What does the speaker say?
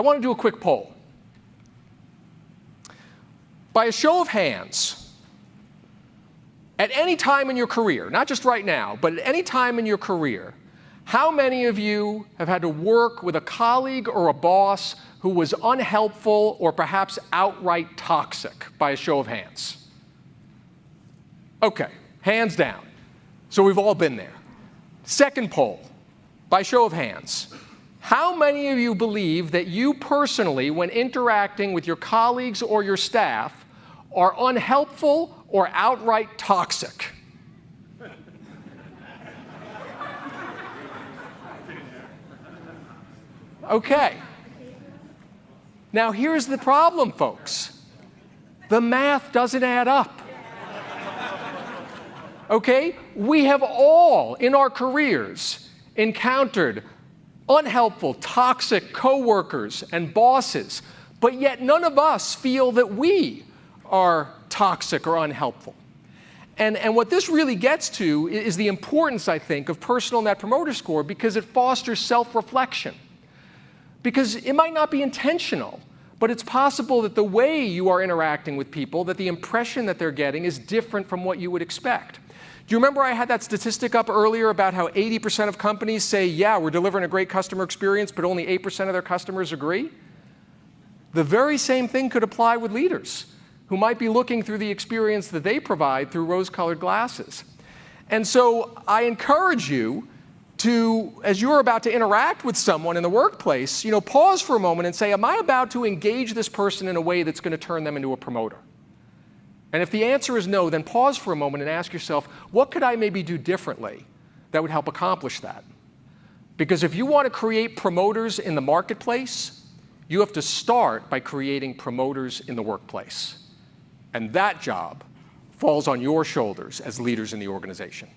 I want to do a quick poll. By a show of hands, at any time in your career, not just right now, but at any time in your career, how many of you have had to work with a colleague or a boss who was unhelpful or perhaps outright toxic? By a show of hands. Okay, hands down. So we've all been there. Second poll, by show of hands. How many of you believe that you personally, when interacting with your colleagues or your staff, are unhelpful or outright toxic? Okay. Now here's the problem, folks. The math doesn't add up. Okay? We have all, in our careers, encountered unhelpful, toxic coworkers and bosses, but yet none of us feel that we are toxic or unhelpful. And what this really gets to is the importance, I think, of personal Net Promoter Score, because it fosters self-reflection. Because it might not be intentional, but it's possible that the way you are interacting with people, that the impression that they're getting is different from what you would expect. Do you remember I had that statistic up earlier about how 80% of companies say, yeah, we're delivering a great customer experience, but only 8% of their customers agree? The very same thing could apply with leaders who might be looking through the experience that they provide through rose-colored glasses. And so I encourage you to, as you're about to interact with someone in the workplace, pause for a moment and say, am I about to engage this person in a way that's going to turn them into a promoter? And if the answer is no, then pause for a moment and ask yourself, what could I maybe do differently that would help accomplish that? Because if you want to create promoters in the marketplace, you have to start by creating promoters in the workplace. And that job falls on your shoulders as leaders in the organization.